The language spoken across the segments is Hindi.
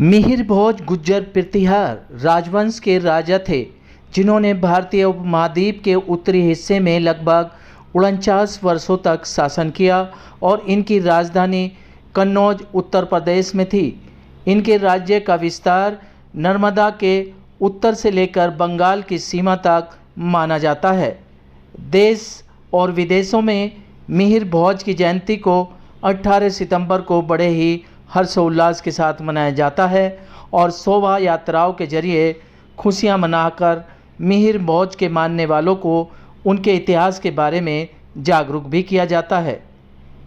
मिहिर भोज गुज्जर प्रतिहार राजवंश के राजा थे, जिन्होंने भारतीय उपमहाद्वीप के उत्तरी हिस्से में लगभग 49 वर्षों तक शासन किया और इनकी राजधानी कन्नौज उत्तर प्रदेश में थी। इनके राज्य का विस्तार नर्मदा के उत्तर से लेकर बंगाल की सीमा तक माना जाता है। देश और विदेशों में मिहिर भोज की जयंती को 18 सितंबर को बड़े ही हर्षोल्लास के साथ मनाया जाता है और शोभा यात्राओं के जरिए खुशियां मनाकर मिहिर भोज के मानने वालों को उनके इतिहास के बारे में जागरूक भी किया जाता है।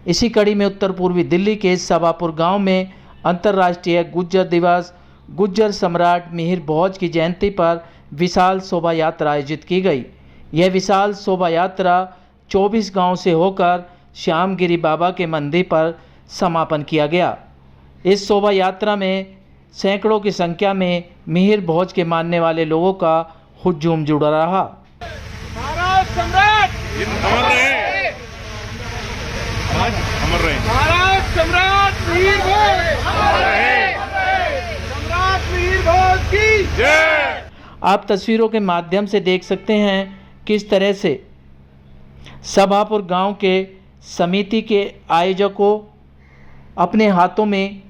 इसी कड़ी में उत्तर पूर्वी दिल्ली के सभापुर गांव में अंतर्राष्ट्रीय गुज्जर दिवस गुज्जर सम्राट मिहिर भोज की जयंती पर विशाल शोभा यात्रा आयोजित की गई। यह विशाल शोभा यात्रा 24 गांव से होकर श्यामगिरी बाबा के मंदिर पर समापन किया गया। इस शोभा यात्रा में सैकड़ों की संख्या में मिहिर भोज के मानने वाले लोगों का हुजूम जुड़ा रहा। भारत सम्राट अमर रहे, अमर रहे। भारत सम्राट मिहिर भोज अमर रहे, सम्राट मिहिर भोज की जय। आप तस्वीरों के माध्यम से देख सकते हैं किस तरह से सभापुर गांव के समिति के आयोजकों अपने हाथों में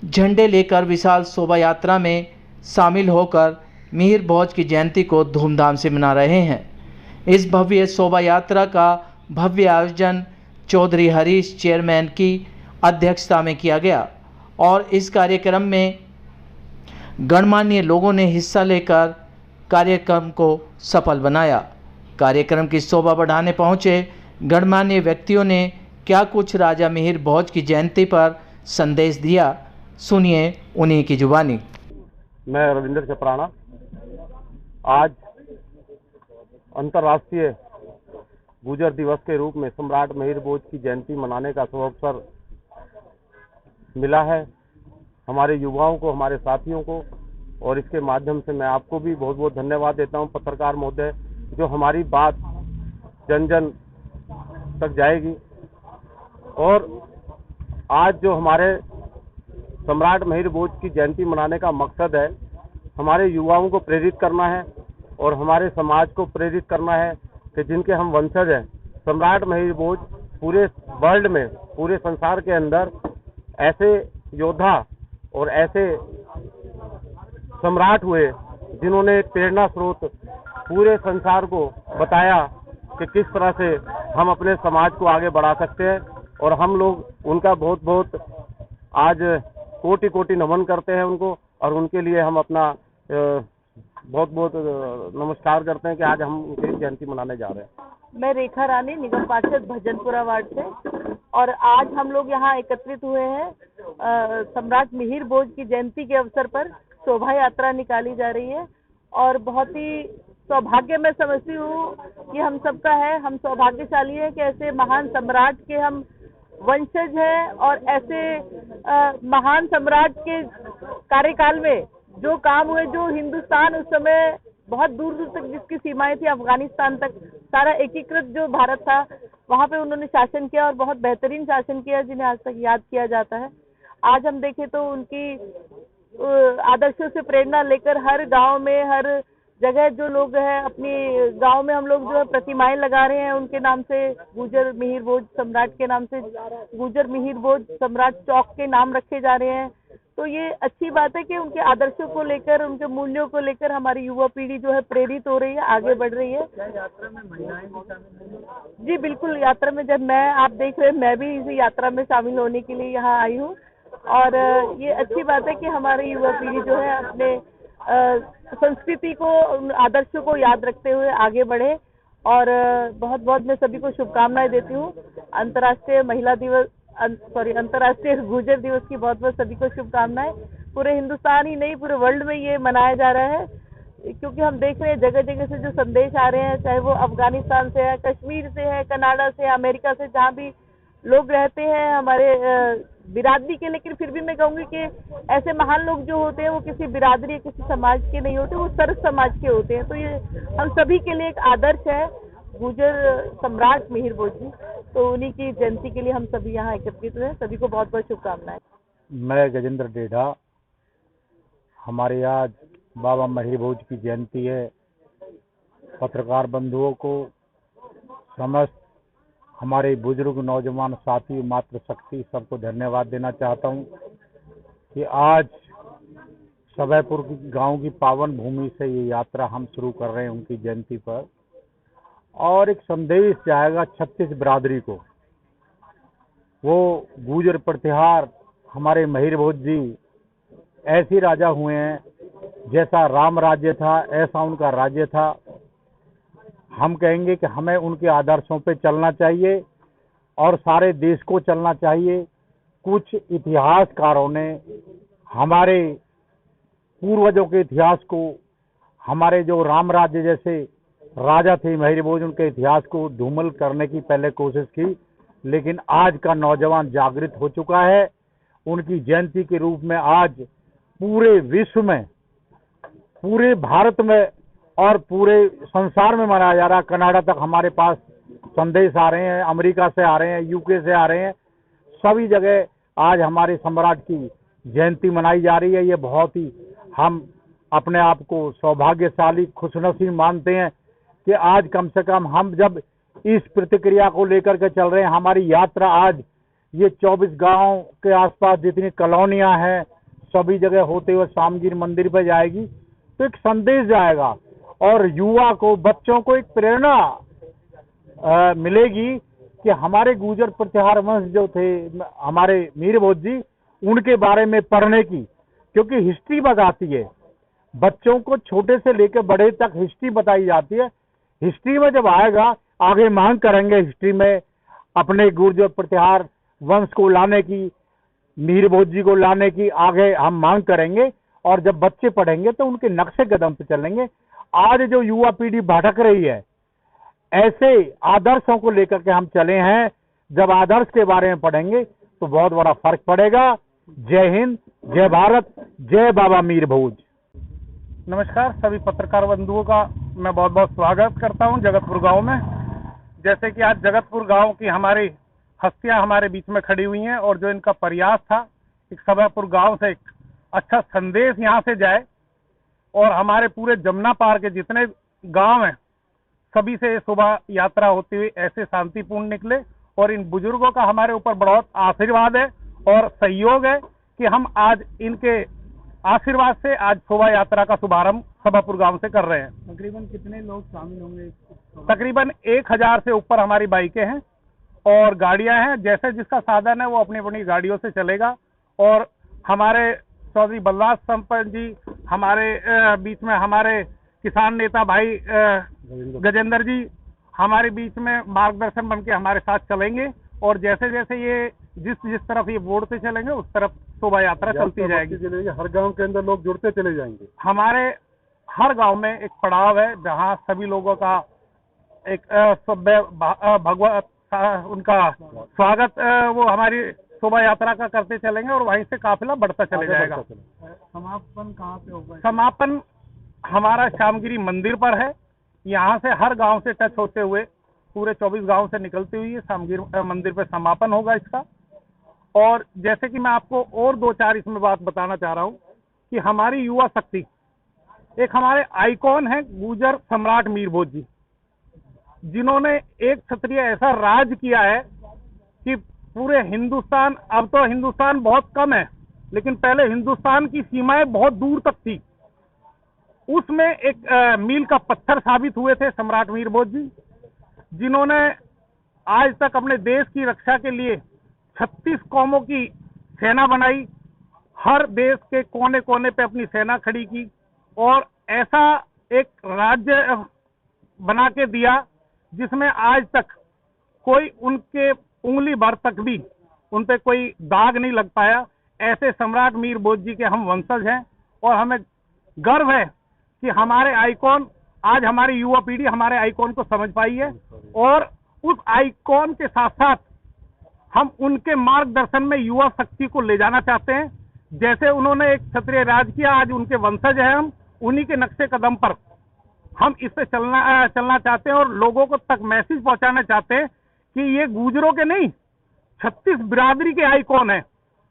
झंडे लेकर विशाल शोभा यात्रा में शामिल होकर मिहिर भोज की जयंती को धूमधाम से मना रहे हैं। इस भव्य शोभा यात्रा का भव्य आयोजन चौधरी हरीश चेयरमैन की अध्यक्षता में किया गया और इस कार्यक्रम में गणमान्य लोगों ने हिस्सा लेकर कार्यक्रम को सफल बनाया। कार्यक्रम की शोभा बढ़ाने पहुंचे गणमान्य व्यक्तियों ने क्या कुछ राजा मिहिर भोज की जयंती पर संदेश दिया, सुनिए उन्हीं की जुबानी। मैं रविंद्र चपराना आज अंतर्राष्ट्रीय गुज्जर दिवस के रूप में सम्राट मिहिर भोज की जयंती मनाने का शुभ अवसर मिला है हमारे युवाओं को, हमारे साथियों को, और इसके माध्यम से मैं आपको भी बहुत बहुत धन्यवाद देता हूं पत्रकार महोदय, जो हमारी बात जन जन तक जाएगी। और आज जो हमारे सम्राट मिहिर भोज की जयंती मनाने का मकसद है हमारे युवाओं को प्रेरित करना है और हमारे समाज को प्रेरित करना है कि जिनके हम वंशज हैं, सम्राट मिहिर भोज पूरे वर्ल्ड में, पूरे संसार के अंदर ऐसे योद्धा और ऐसे सम्राट हुए जिन्होंने एक प्रेरणा स्रोत पूरे संसार को बताया कि किस तरह से हम अपने समाज को आगे बढ़ा सकते हैं। और हम लोग उनका बहुत बहुत आज कोटि कोटि नमन करते हैं उनको, और उनके लिए हम अपना बहुत बहुत नमस्कार करते हैं कि आज हम उनकी जयंती मनाने जा रहे हैं। मैं रेखा रानी, निगम पार्षद भजनपुरा वार्ड से, और आज हम लोग यहाँ एकत्रित हुए हैं सम्राट मिहिर भोज की जयंती के अवसर पर। शोभा यात्रा निकाली जा रही है और बहुत ही सौभाग्य मैं समझती हूँ कि हम सबका है। हम सौभाग्यशाली हैं कि ऐसे महान सम्राट के हम वंशज हैं और ऐसे महान सम्राट के कार्यकाल में जो काम हुए, जो हिंदुस्तान उस समय बहुत दूर दूर तक जिसकी सीमाएं थी, अफगानिस्तान तक सारा एकीकृत जो भारत था, वहाँ पे उन्होंने शासन किया और बहुत बेहतरीन शासन किया, जिन्हें आज तक याद किया जाता है। आज हम देखें तो उनकी आदर्शों से प्रेरणा लेकर हर गांव में, हर जगह जो लोग हैं, अपनी गांव में हम लोग जो है प्रतिमाएं लगा रहे हैं उनके नाम से, गुज्जर मिहिर भोज सम्राट के नाम से गुज्जर मिहिर भोज सम्राट चौक के नाम रखे जा रहे हैं। तो ये अच्छी बात है कि उनके आदर्शों को लेकर, उनके मूल्यों को लेकर हमारी युवा पीढ़ी जो है प्रेरित हो रही है, आगे बढ़ रही है। यात्रा में महिलाएं भी शामिल? जी बिल्कुल, यात्रा में जब आप देख रहे हैं, मैं भी इस यात्रा में शामिल होने के लिए यहाँ आई हूँ। और ये अच्छी बात है कि हमारी युवा पीढ़ी जो है अपने संस्कृति को, आदर्शों को याद रखते हुए आगे बढ़े। और बहुत बहुत मैं सभी को शुभकामनाएं देती हूँ। अंतर्राष्ट्रीय अंतर्राष्ट्रीय गुज्जर दिवस की बहुत बहुत सभी को शुभकामनाएं। पूरे हिंदुस्तान ही नहीं, पूरे वर्ल्ड में ये मनाया जा रहा है, क्योंकि हम देख रहे हैं जगह जगह से जो संदेश आ रहे हैं, चाहे वो अफगानिस्तान से है, कश्मीर से है, कनाडा से, अमेरिका से, जहाँ भी लोग रहते हैं हमारे बिरादरी के। लेकिन फिर भी मैं कहूँगी कि ऐसे महान लोग जो होते हैं वो किसी बिरादरी, किसी समाज के नहीं होते, वो सर्व समाज के होते हैं। तो ये हम सभी के लिए एक आदर्श है गुज्जर सम्राट मिहिर भोज जी। तो उन्हीं की जयंती के लिए हम सभी यहाँ एकत्रित हुए। सभी को बहुत बहुत शुभकामनाएं। मैं गजेंद्र डेढ़ा, हमारे आज बाबा महिर भोज की जयंती है। पत्रकार बंधुओं को, समस्त हमारे बुजुर्ग नौजवान साथी, मातृशक्ति, सबको धन्यवाद देना चाहता हूं कि आज सबैपुर की गांव की पावन भूमि से ये यात्रा हम शुरू कर रहे हैं उनकी जयंती पर, और एक संदेश जाएगा 36 बिरादरी को। वो गुजर प्रतिहार हमारे महिर भोज जी ऐसे राजा हुए हैं, जैसा राम राज्य था ऐसा उनका राज्य था। हम कहेंगे कि हमें उनके आदर्शों पे चलना चाहिए और सारे देश को चलना चाहिए। कुछ इतिहासकारों ने हमारे पूर्वजों के इतिहास को, हमारे जो राम राज्य जैसे राजा थे महिर भोज, उनके इतिहास को धूमिल करने की पहले कोशिश की, लेकिन आज का नौजवान जागृत हो चुका है। उनकी जयंती के रूप में आज पूरे विश्व में, पूरे भारत में और पूरे संसार में मनाया जा रहा है। कनाडा तक हमारे पास संदेश आ रहे हैं, अमेरिका से आ रहे हैं, यूके से आ रहे हैं, सभी जगह आज हमारे सम्राट की जयंती मनाई जा रही है। ये बहुत ही, हम अपने आप को सौभाग्यशाली, खुशनसीब मानते हैं कि आज कम से कम हम जब इस प्रतिक्रिया को लेकर के चल रहे हैं, हमारी यात्रा आज ये 24 गांव के आसपास जितनी कॉलोनियां हैं सभी जगह होते हुए सामगिर मंदिर पर जाएगी, तो एक संदेश जाएगा और युवा को, बच्चों को एक प्रेरणा मिलेगी कि हमारे गुर्जर प्रतिहार वंश जो थे हमारे मीर भोज जी, उनके बारे में पढ़ने की, क्योंकि हिस्ट्री बताती है। बच्चों को छोटे से लेकर बड़े तक हिस्ट्री बताई जाती है। हिस्ट्री में जब आएगा, आगे मांग करेंगे हिस्ट्री में अपने गुर्जर प्रतिहार वंश को लाने की, मीर भोज जी को लाने की आगे हम मांग करेंगे, और जब बच्चे पढ़ेंगे तो उनके नक्शे कदम पे चलेंगे। आज जो युवा पीढ़ी भटक रही है, ऐसे आदर्शों को लेकर के हम चले हैं। जब आदर्श के बारे में पढ़ेंगे तो बहुत बड़ा फर्क पड़ेगा। जय हिंद, जय भारत, जय बाबा मीर भोज। नमस्कार सभी पत्रकार बंधुओं का मैं बहुत बहुत स्वागत करता हूं जगतपुर गांव में। जैसे कि आज जगतपुर गांव की हमारी हस्तियां हमारे बीच में खड़ी हुई हैं, और जो इनका प्रयास था एक सबैपुर गांव से एक अच्छा संदेश यहां से जाए और हमारे पूरे जमुना पार के जितने गांव हैं सभी से सुबह यात्रा होती हुई ऐसे शांतिपूर्ण निकले। और इन बुजुर्गों का हमारे ऊपर बहुत आशीर्वाद है और सहयोग है कि हम आज इनके आशीर्वाद से आज शोभा यात्रा का शुभारंभ सबैपुर गांव से कर रहे हैं। तकरीबन कितने लोग शामिल होंगे? तकरीबन 1000 से ऊपर हमारी बाइकें हैं और गाड़ियां हैं। जैसे जिसका साधन है वो अपनी अपनी गाड़ियों से चलेगा। और हमारे चौधरी बलराज संपत जी, हमारे बीच में हमारे किसान नेता भाई गजेंद्र जी हमारे बीच में मार्गदर्शन बन के हमारे साथ चलेंगे। और जैसे जैसे ये जिस तरफ ये बोर्ड से चलेंगे उस तरफ शोभा यात्रा चलती जाएगी। हर गांव के अंदर लोग जुड़ते चले जाएंगे। हमारे हर गांव में एक पड़ाव है जहां सभी लोगों का एक भगवत उनका स्वागत वो हमारी शोभा यात्रा का करते चलेंगे और वहीं से काफिला बढ़ता चले जाएगा। समापन कहाँ पे होगा? समापन हमारा श्यामगिरी मंदिर पर है। यहाँ से हर गांव से टच होते हुए पूरे 24 गांव से निकलती हुई श्यामगिरी मंदिर पर समापन होगा इसका। और जैसे कि मैं आपको और 2-4 इसमें बात बताना चाह रहा हूँ कि हमारी युवा शक्ति, एक हमारे आइकॉन है गुर्जर सम्राट मीर भोज जी, जिन्होंने एक क्षत्रिय ऐसा राज किया है कि पूरे हिंदुस्तान, अब तो हिंदुस्तान बहुत कम है लेकिन पहले हिंदुस्तान की सीमाएं बहुत दूर तक थी। उसमें एक मील का पत्थर साबित हुए थे सम्राट मीर भोज जी, जिन्होंने आज तक अपने देश की रक्षा के लिए 36 कौमों की सेना बनाई, हर देश के कोने कोने पे अपनी सेना खड़ी की और ऐसा एक राज्य बना के दिया जिसमें आज तक कोई उनके उंगली भर तक भी उन पे कोई दाग नहीं लग पाया। ऐसे सम्राट मीर भोज जी के हम वंशज हैं और हमें गर्व है कि हमारे आइकॉन, आज हमारी युवा पीढ़ी हमारे आइकॉन को समझ पाई है और उस आइकॉन के साथ साथ हम उनके मार्गदर्शन में युवा शक्ति को ले जाना चाहते हैं। जैसे उन्होंने एक क्षत्रिय राज किया, आज उनके वंशज हैं हम, उन्हीं के नक्शे कदम पर हम इससे चलना चाहते हैं और लोगों को तक मैसेज पहुंचाना चाहते हैं कि ये गुर्जरों के नहीं 36 बिरादरी के आइकॉन हैं।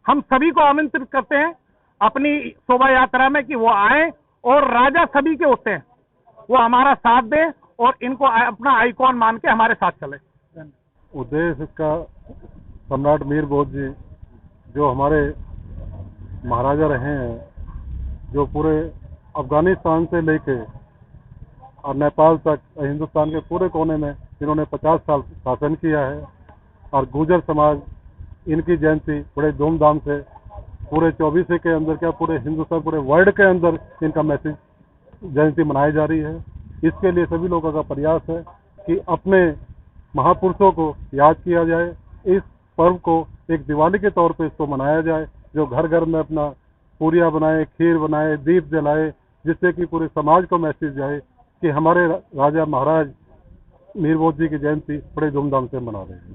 हम सभी को आमंत्रित करते हैं अपनी शोभा यात्रा में कि वो आए और राजा सभी के होते हैं, वो हमारा साथ दें और इनको अपना आइकॉन मान के हमारे साथ चले। उद्देश्य इसका सम्राट मीर भोज जी जो हमारे महाराजा रहे हैं, जो पूरे अफगानिस्तान से लेके और नेपाल तक हिंदुस्तान के पूरे कोने में इन्होंने 50 साल शासन किया है, और गुर्जर समाज इनकी जयंती बड़े धूमधाम से पूरे 24 के अंदर क्या पूरे हिंदुस्तान पूरे वर्ल्ड के अंदर इनका मैसेज जयंती मनाई जा रही है। इसके लिए सभी लोगों का प्रयास है कि अपने महापुरुषों को याद किया जाए, इस पर्व को एक दिवाली के तौर पे इसको मनाया जाए, जो घर घर में अपना पूरियाँ बनाए, खीर बनाए, दीप जलाए, जिससे कि पूरे समाज को मैसेज जाए कि हमारे राजा महाराज मीर भोज जी की जयंती बड़े धूमधाम से मना रहे हैं।